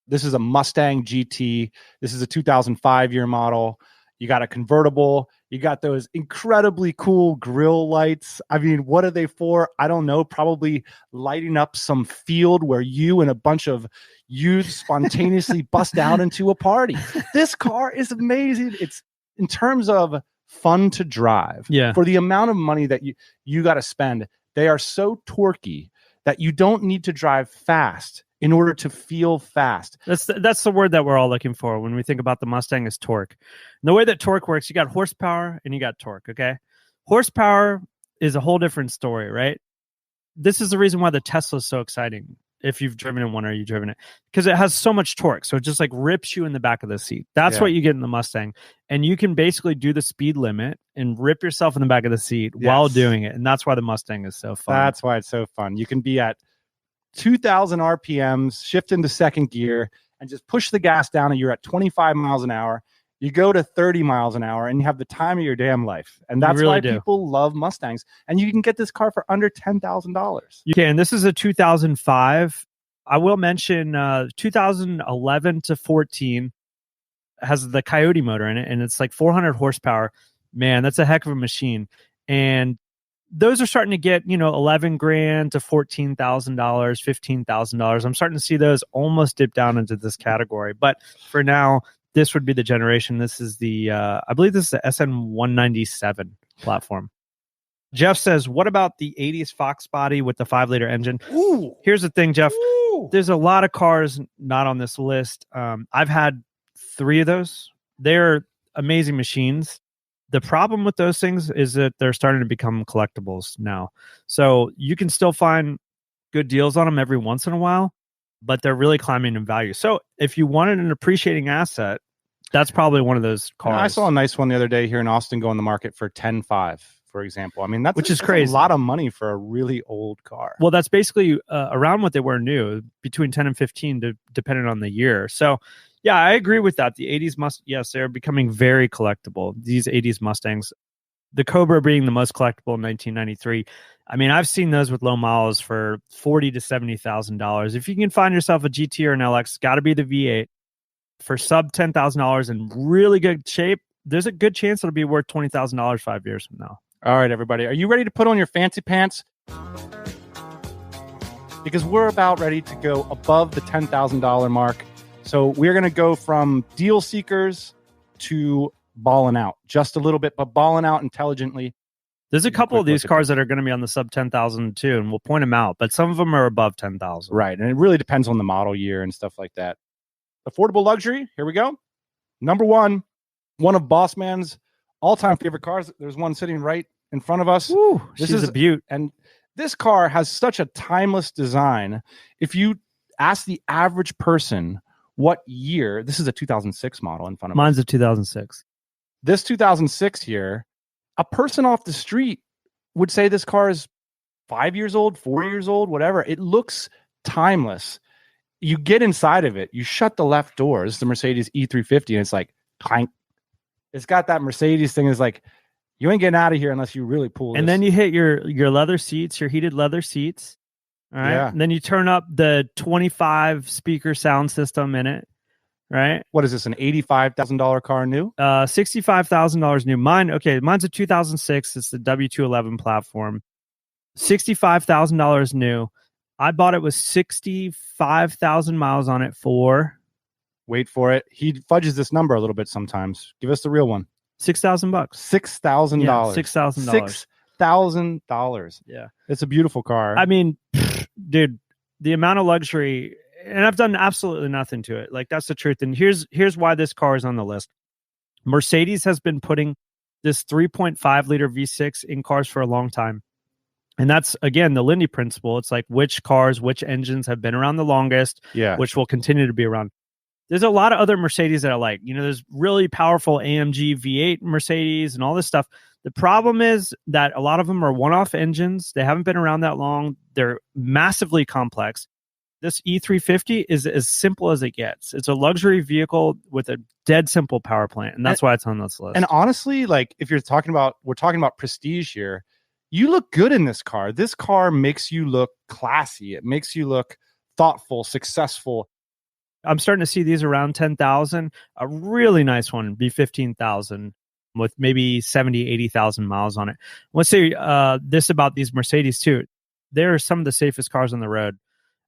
Speaker 1: This is a Mustang GT. This is a 2005 year model. You got a convertible. You got those incredibly cool grill lights. I mean, what are they for? I don't know. Probably lighting up some field where you and a bunch of youths spontaneously bust out into a party. This car is amazing. It's in terms of fun to drive.
Speaker 2: Yeah.
Speaker 1: For the amount of money that you got to spend, they are so torquey that you don't need to drive fast in order to feel fast.
Speaker 2: That's the word that we're all looking for when we think about the Mustang is torque. And the way that torque works, you got horsepower and you got torque, okay? Horsepower is a whole different story, right? This is the reason why the Tesla is so exciting. If you've driven in one or you've driven it, because it has so much torque. So it just like rips you in the back of the seat. That's what you get in the Mustang. And you can basically do the speed limit and rip yourself in the back of the seat while doing it. And that's why the Mustang is so fun.
Speaker 1: That's why it's so fun. You can be at 2,000 RPMs, shift into second gear, and just push the gas down, and you're at 25 miles an hour. You go to 30 miles an hour, and you have the time of your damn life. And that's why people love Mustangs. And you can get this car for under $10,000.
Speaker 2: You can. This is a 2005. I will mention 2011 to 14 has the Coyote motor in it, and it's like 400 horsepower. Man, that's a heck of a machine. And those are starting to get, $11,000 to $14,000, $15,000. I'm starting to see those almost dip down into this category. But for now, this would be the generation. This is I believe this is the SN197 platform. Jeff says, what about the 80s Fox body with the 5-liter engine?
Speaker 1: Ooh.
Speaker 2: Here's the thing, Jeff.
Speaker 1: Ooh.
Speaker 2: There's a lot of cars not on this list. I've had 3 of those. They're amazing machines. The problem with those things is that they're starting to become collectibles now. So you can still find good deals on them every once in a while, but they're really climbing in value. So if you wanted an appreciating asset, that's probably one of those cars.
Speaker 1: I saw a nice one the other day here in Austin go on the market for $10,500, for example. I mean, that's
Speaker 2: crazy.
Speaker 1: A lot of money for a really old car.
Speaker 2: Well, that's basically around what they were new, between 10 and 15, depending on the year. So yeah, I agree with that. The 80s they're becoming very collectible. These 80s Mustangs, the Cobra being the most collectible in 1993. I mean, I've seen those with low miles for $40,000 to $70,000. If you can find yourself a GT or an LX, it's got to be the V8 for sub $10,000 in really good shape. There's a good chance it'll be worth $20,000 5 years from now.
Speaker 1: All right, everybody, are you ready to put on your fancy pants? Because we're about ready to go above the $10,000 mark. So we're going to go from deal seekers to balling out just a little bit, but balling out intelligently.
Speaker 2: There's a couple of these cars that are going to be on the sub 10,000 too, and we'll point them out, but some of them are above 10,000.
Speaker 1: Right. And it really depends on the model year and stuff like that. affordable luxury. Here we go. Number one of Boss Man's all-time favorite cars. There's one sitting right in front of us.
Speaker 2: Woo,
Speaker 1: This
Speaker 2: she's
Speaker 1: is
Speaker 2: a beaut.
Speaker 1: And this car has such a timeless design. If you ask the average person what year, this is a 2006 model in front of
Speaker 2: Mine's a 2006.
Speaker 1: This 2006 here, a person off the street would say this car is 5 years old, 4 years old, whatever. It looks timeless. You get inside of it, you shut the left door. This is the Mercedes E350, and it's like clank. It's got that Mercedes thing. It's like, you ain't getting out of here unless you really pull.
Speaker 2: And then you hit your leather seats, your heated leather seats. All right.
Speaker 1: Yeah.
Speaker 2: And then you turn up the 25 speaker sound system in it. Right.
Speaker 1: What is this? An $85,000 car new?
Speaker 2: $65,000 new. Mine's a 2006. It's the W211 platform. $65,000 new. I bought it with 65,000 miles on it for.
Speaker 1: Wait for it. He fudges this number a little bit sometimes. Give us the real one.
Speaker 2: $6,000.
Speaker 1: $6,000.
Speaker 2: Yeah, $6,000.
Speaker 1: $6,000.
Speaker 2: Yeah.
Speaker 1: It's a beautiful car.
Speaker 2: I mean, dude, the amount of luxury, and I've done absolutely nothing to it. Like, that's the truth. And here's why this car is on the list. Mercedes has been putting this 3.5 liter V6 in cars for a long time. And that's, again, the Lindy principle. It's like which engines have been around the longest, which will continue to be around. There's a lot of other Mercedes that I like. There's really powerful AMG V8 Mercedes and all this stuff. The problem is that a lot of them are one-off engines. They haven't been around that long. They're massively complex. This E350 is as simple as it gets. It's a luxury vehicle with a dead simple power plant, and that's why it's on this list.
Speaker 1: And honestly, like, if we're talking about prestige here, you look good in this car. This car makes you look classy. It makes you look thoughtful, successful.
Speaker 2: I'm starting to see these around 10,000. A really nice one, be 15,000 with maybe 70, 80,000 miles on it. Let's say this about these Mercedes too. They're some of the safest cars on the road.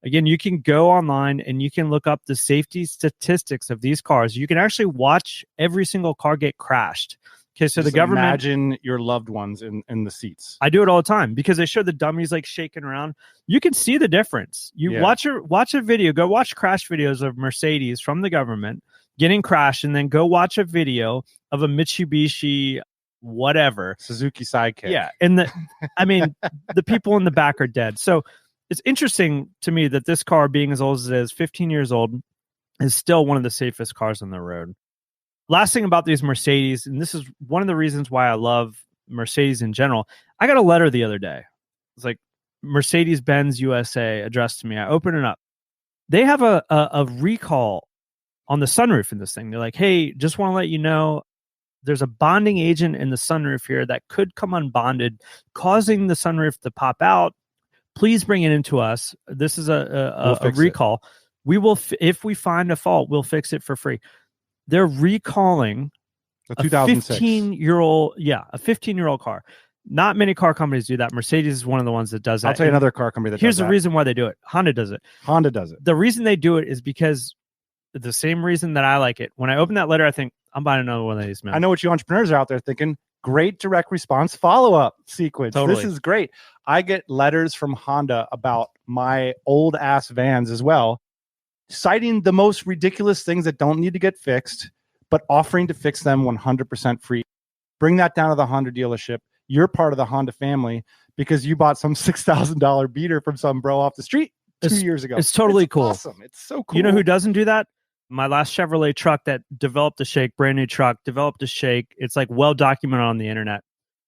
Speaker 2: Again, you can go online and you can look up the safety statistics of these cars. You can actually watch every single car get crashed. Okay, so
Speaker 1: Just
Speaker 2: the government...
Speaker 1: imagine your loved ones in the seats.
Speaker 2: I do it all the time because they show the dummies like shaking around. You can see the difference. Watch a video. Go watch crash videos of Mercedes from the government getting crashed, and then go watch a video of a Mitsubishi whatever
Speaker 1: Suzuki Sidekick.
Speaker 2: Yeah, and the people in the back are dead. So it's interesting to me that this car, being as old as it is, 15 years old, is still one of the safest cars on the road. Last thing about these Mercedes, and this is one of the reasons why I love Mercedes in general. I got a letter the other day. It's like Mercedes-Benz USA addressed to me. I open it up. They have a recall on the sunroof in this thing. They're like, hey, just want to let you know there's a bonding agent in the sunroof here that could come unbonded, causing the sunroof to pop out. Please bring it into us. This is a recall. We will, if we find a fault, we'll fix it for free. They're recalling a 15-year-old car. Not many car companies do that. Mercedes is one of the ones that does that.
Speaker 1: I'll tell you another car company that does that.
Speaker 2: Here's the reason why they do it. Honda does it. The reason they do it is because the same reason that I like it. When I open that letter, I think, I'm buying another one of these, man.
Speaker 1: I know what you entrepreneurs are out there thinking. Great direct response follow-up sequence.
Speaker 2: Totally.
Speaker 1: This is great. I get letters from Honda about my old ass vans as well, citing the most ridiculous things that don't need to get fixed, but offering to fix them 100% free. Bring that down to the Honda dealership. You're part of the Honda family because you bought some $6,000 beater from some bro off the street 2 years ago.
Speaker 2: It's totally cool.
Speaker 1: Awesome. It's so cool.
Speaker 2: You know who doesn't do that? My last Chevrolet truck that developed a shake, brand new truck, developed a shake. It's like well documented on the internet.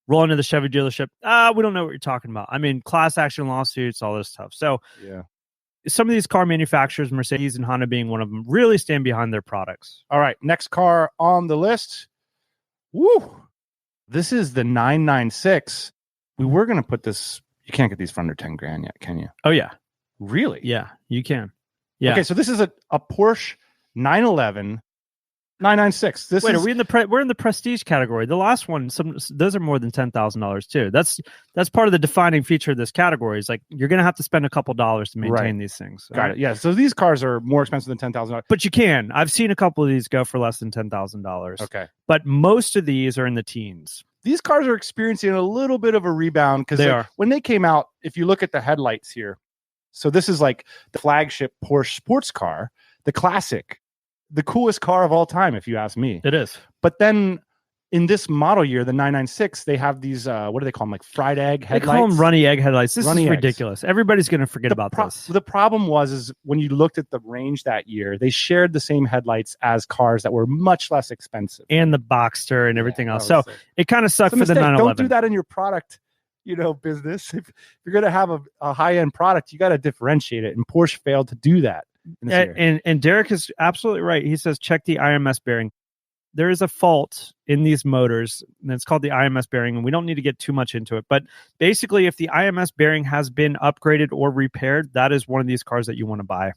Speaker 2: Roll into the Chevy dealership. We don't know what you're talking about. I mean, class action lawsuits, all this stuff. So
Speaker 1: yeah.
Speaker 2: Some of these car manufacturers, Mercedes and Honda being one of them, really stand behind their products.
Speaker 1: All right, next car on the list. Woo! This is the 996. We were going to put this. You can't get these for under 10 grand yet, can you?
Speaker 2: Oh, yeah.
Speaker 1: Really?
Speaker 2: Yeah, you can. Yeah.
Speaker 1: Okay, so this is a Porsche 911 996.
Speaker 2: Wait, are we in we're in the prestige category? The last one, those are more than $10,000 too. That's part of the defining feature of this category. Is like you're going to have to spend a couple dollars to maintain these things.
Speaker 1: Got it. Yeah. So these cars are more expensive than $10,000.
Speaker 2: But you can. I've seen a couple of these go for less than $10,000.
Speaker 1: Okay.
Speaker 2: But most of these are in the teens.
Speaker 1: These cars are experiencing a little bit of a rebound because when they came out, if you look at the headlights here, so this is like the flagship Porsche sports car, the classic. the coolest car of all time, if you ask me.
Speaker 2: It is.
Speaker 1: But then in this model year, the 996, they have these, what do they call them? Like fried egg headlights?
Speaker 2: They call them runny egg headlights. This
Speaker 1: Runny
Speaker 2: is
Speaker 1: eggs.
Speaker 2: ridiculous. Everybody's going to forget about this.
Speaker 1: The problem is when you looked at the range that year, they shared the same headlights as cars that were much less expensive.
Speaker 2: And the Boxster and everything else. So it kind of sucked for the 911.
Speaker 1: Don't do that in your product, business. If you're going to have a high-end product, you got to differentiate it. And Porsche failed to do that.
Speaker 2: And Derek is absolutely right. He says, check the IMS bearing. There is a fault in these motors, and it's called the IMS bearing, and we don't need to get too much into it. But basically, if the IMS bearing has been upgraded or repaired, that is one of these cars that you want to buy.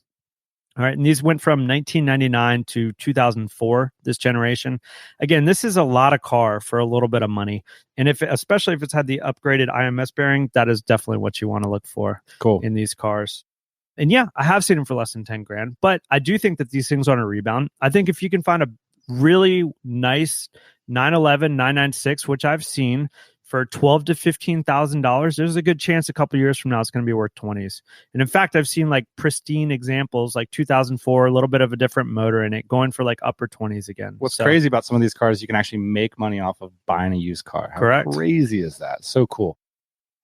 Speaker 2: All right, and these went from 1999 to 2004, this generation. Again, this is a lot of car for a little bit of money. And especially if it's had the upgraded IMS bearing, that is definitely what you want to look for in these cars. And yeah, I have seen them for less than 10 grand, but I do think that these things are on a rebound. I think if you can find a really nice 911, 996, which I've seen for $12,000 to $15,000, there's a good chance a couple years from now it's going to be worth 20s. And in fact, I've seen like pristine examples, like 2004, a little bit of a different motor in it, going for like upper 20s again.
Speaker 1: What's crazy about some of these cars, you can actually make money off of buying a used car. How crazy is that? So cool.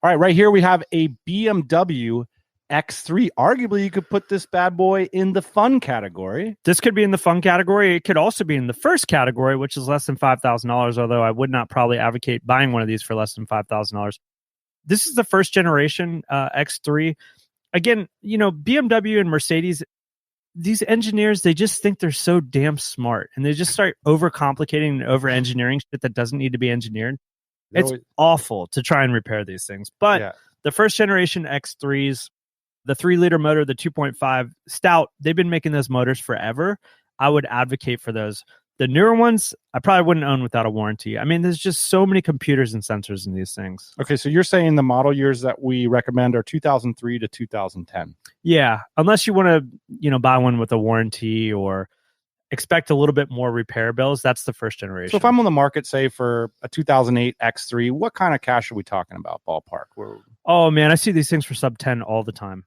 Speaker 1: All right here we have a BMW X3. Arguably, you could put this bad boy in the fun category.
Speaker 2: This could be in the fun category. It could also be in the first category, which is less than $5,000, although I would not probably advocate buying one of these for less than $5,000. This is the first generation X3. Again, BMW and Mercedes, these engineers, they just think they're so damn smart, and they just start overcomplicating and over-engineering shit that doesn't need to be engineered. It's awful to try and repair these things. But the first generation X3s, the 3-liter motor, the 2.5 stout, they've been making those motors forever. I would advocate for those. The newer ones, I probably wouldn't own without a warranty. I mean, there's just so many computers and sensors in these things.
Speaker 1: Okay, so you're saying the model years that we recommend are 2003 to 2010.
Speaker 2: Yeah, unless you want to, buy one with a warranty or expect a little bit more repair bills. That's the first generation.
Speaker 1: So if I'm on the market, say for a 2008 X3, what kind of cash are we talking about, ballpark?
Speaker 2: Oh man, I see these things for sub 10 all the time.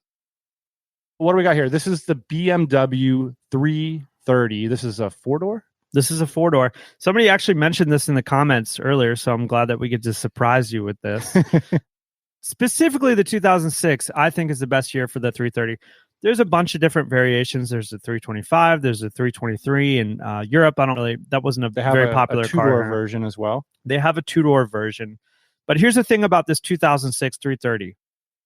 Speaker 1: What do we got here? This is the BMW 330. This is a 4-door?
Speaker 2: This is a 4-door. Somebody actually mentioned this in the comments earlier, so I'm glad that we get to surprise you with this. Specifically, the 2006, I think, is the best year for the 330. There's a bunch of different variations. There's a 325. There's a 323 in Europe. That wasn't a very popular car.
Speaker 1: They have a 2-door version as well.
Speaker 2: They have a 2-door version. But here's the thing about this 2006 330.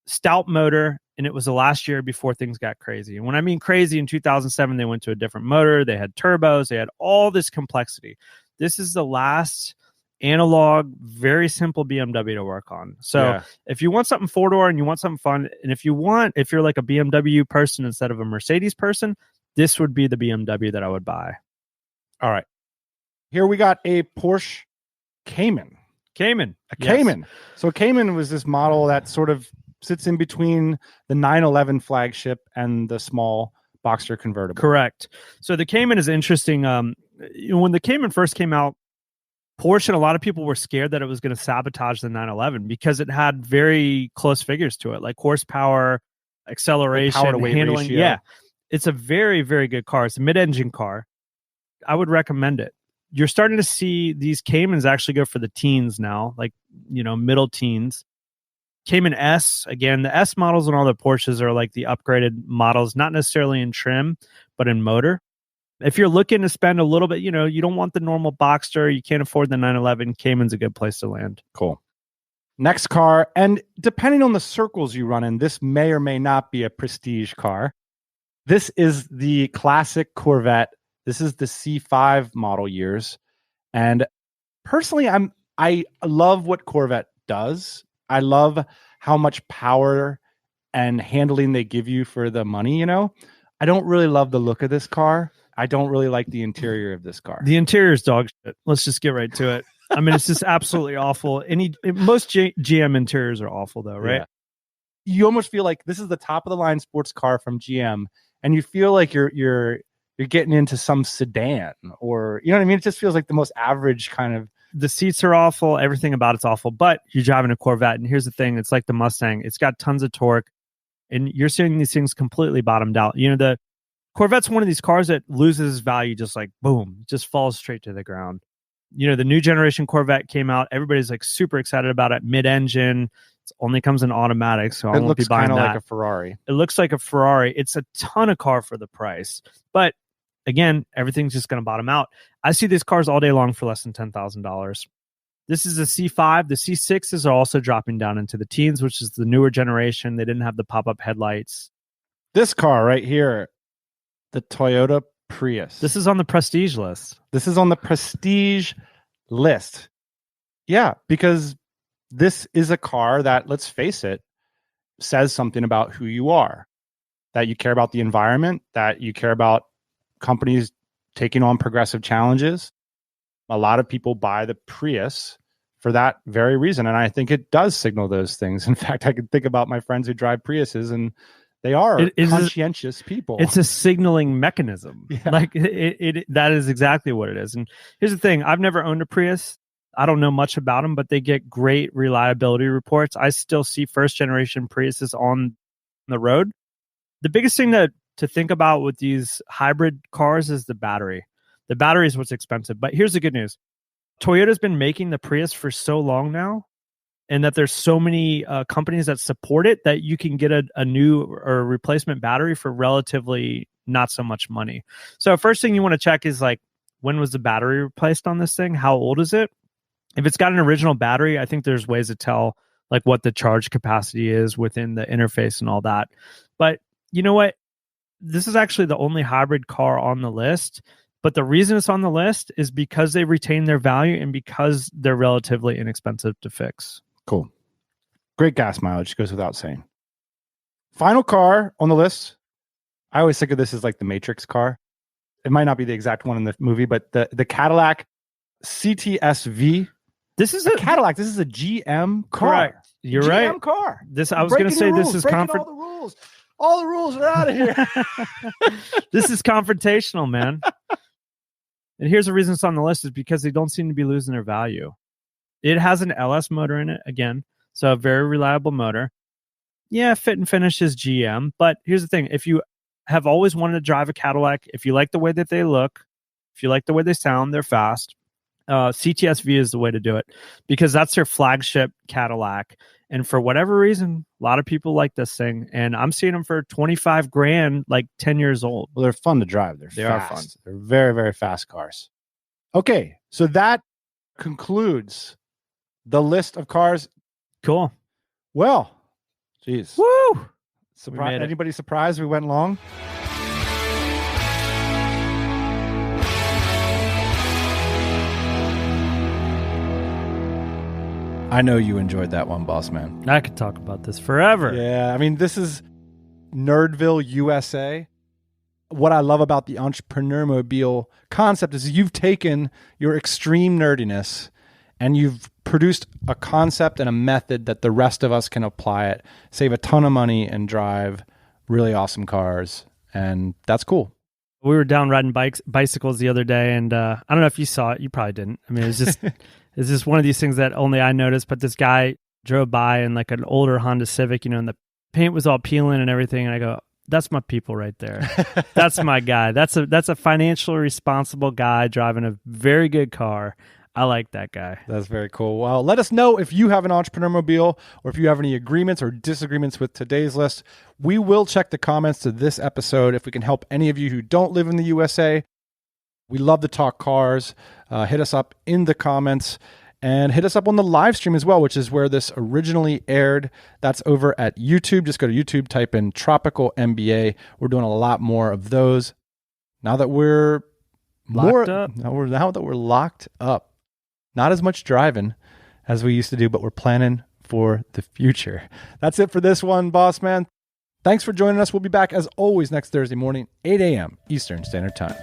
Speaker 2: Stout motor, and it was the last year before things got crazy. And when I mean crazy, in 2007, they went to a different motor. They had turbos. They had all this complexity. This is the last analog, very simple BMW to work on. So if you want something 4-door and you want something fun, and if you're like a BMW person instead of a Mercedes person, this would be the BMW that I would buy.
Speaker 1: All right. Here we got a Porsche Cayman.
Speaker 2: Cayman.
Speaker 1: Cayman. So Cayman was this model that sort of sits in between the 911 flagship and the small Boxster convertible.
Speaker 2: Correct. So the Cayman is interesting. When the Cayman first came out, Porsche and a lot of people were scared that it was going to sabotage the 911 because it had very close figures to it, like horsepower, acceleration,
Speaker 1: power to weight
Speaker 2: handling.
Speaker 1: ratio.
Speaker 2: Yeah, it's a very, very good car. It's a mid-engine car. I would recommend it. You're starting to see these Caymans actually go for the teens now, like, middle teens. Cayman S, again, the S models and all the Porsches are like the upgraded models, not necessarily in trim, but in motor. If you're looking to spend a little bit, you don't want the normal Boxster, you can't afford the 911, Cayman's a good place to land.
Speaker 1: Cool. Next car, and depending on the circles you run in, this may or may not be a prestige car. This is the classic Corvette. This is the C5 model years. And personally, I love what Corvette does. I love how much power and handling they give you for the money, I don't really love the look of this car. I don't really like the interior of this car.
Speaker 2: The interior is dog shit. Let's just get right to it. I mean, it's just absolutely awful. Most GM interiors are awful, though, right?
Speaker 1: Yeah. You almost feel like this is the top of the line sports car from GM, and you feel like you're getting into some sedan, or you know what I mean? It just feels like the most average kind of.
Speaker 2: The seats are awful. Everything about it's awful. But you're driving a Corvette, and here's the thing: it's like the Mustang. It's got tons of torque, and you're seeing these things completely bottomed out. The Corvette's one of these cars that loses value just like boom, just falls straight to the ground. You know, the new generation Corvette came out. Everybody's like super excited about it. Mid-engine. It only comes in automatic, so I won't be buying that. It looks kind of
Speaker 1: like a Ferrari.
Speaker 2: It looks like a Ferrari. It's a ton of car for the price. But again, everything's just going to bottom out. I see these cars all day long for less than $10,000. This is a C5. The C6s are also dropping down into the teens, which is the newer generation. They didn't have the pop-up headlights.
Speaker 1: This car right here, the Toyota Prius.
Speaker 2: This is on the prestige list.
Speaker 1: This is on the prestige list. Yeah, because this is a car that, let's face it, says something about who you are. That you care about the environment, that you care about companies taking on progressive challenges. A lot of people buy the Prius for that very reason. And I think it does signal those things. In fact, I can think about my friends who drive Priuses, and they are conscientious people.
Speaker 2: It's a signaling mechanism.
Speaker 1: Yeah.
Speaker 2: Like that is exactly what it is. And here's the thing. I've never owned a Prius. I don't know much about them, but they get great reliability reports. I still see first generation Priuses on the road. The biggest thing to think about with these hybrid cars is the battery. The battery is what's expensive. But here's the good news. Toyota's been making the Prius for so long now, and that there's so many companies that support it that you can get a new or replacement battery for relatively not so much money. So first thing you want to check is like, when was the battery replaced on this thing? How old is it? If it's got an original battery, I think there's ways to tell like what the charge capacity is within the interface and all that. But you know what? This is actually the only hybrid car on the list. But the reason it's on the list is because they retain their value and because they're relatively inexpensive to fix.
Speaker 1: Cool. Great gas mileage, goes without saying. Final car on the list. I always think of this as like the Matrix car. It might not be the exact one in the movie, but the Cadillac CTS-V.
Speaker 2: This is
Speaker 1: a Cadillac. This is a GM car.
Speaker 2: Correct. You're right.
Speaker 1: GM car.
Speaker 2: I was going to say this is
Speaker 1: all the rules. All the rules are out of here.
Speaker 2: This is confrontational, man. And here's the reason it's on the list is because they don't seem to be losing their value. It has an LS motor in it, again, so a very reliable motor. Yeah, fit and finish is GM, but here's the thing. If you have always wanted to drive a Cadillac, if you like the way that they look, if you like the way they sound, they're fast, CTS-V is the way to do it because that's their flagship Cadillac. And for whatever reason, a lot of people like this thing. And I'm seeing them for $25,000, like 10 years old.
Speaker 1: Well, they're fun to drive. They are fun. They're very, very fast cars. Okay, so that concludes the list of cars.
Speaker 2: Cool.
Speaker 1: Well, geez.
Speaker 2: Woo!
Speaker 1: Anybody surprised we went long? I know you enjoyed that one, boss man.
Speaker 2: I could talk about this forever.
Speaker 1: Yeah, I mean, this is Nerdville, USA. What I love about the Entrepreneurmobile concept is you've taken your extreme nerdiness and you've produced a concept and a method that the rest of us can apply it, save a ton of money, and drive really awesome cars. And that's cool.
Speaker 2: We were down riding bicycles the other day, and I don't know if you saw it. You probably didn't. I mean, it's just one of these things that only I noticed, but this guy drove by in like an older Honda Civic, and the paint was all peeling and everything. And I go, that's my people right there. That's my guy. That's a financially responsible guy driving a very good car. I like that guy.
Speaker 1: That's very cool. Well, let us know if you have an Entrepreneurmobile or if you have any agreements or disagreements with today's list. We will check the comments to this episode if we can help any of you who don't live in the USA. We love to talk cars. Hit us up in the comments and hit us up on the live stream as well, which is where this originally aired. That's over at YouTube. Just go to YouTube, type in Tropical MBA. We're doing a lot more of those now that we're locked up. Not as much driving as we used to do, but we're planning for the future. That's it for this one, boss man. Thanks for joining us. We'll be back as always next Thursday morning, 8 a.m. Eastern Standard Time.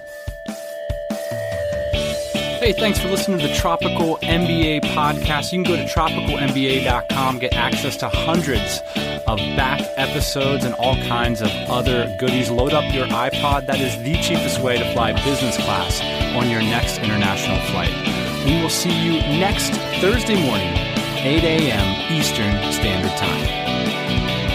Speaker 3: Hey, thanks for listening to the Tropical MBA podcast. You can go to tropicalmba.com, get access to hundreds of back episodes and all kinds of other goodies. Load up your iPod. That is the cheapest way to fly business class on your next international flight. We will see you next Thursday morning, 8 a.m. Eastern Standard Time.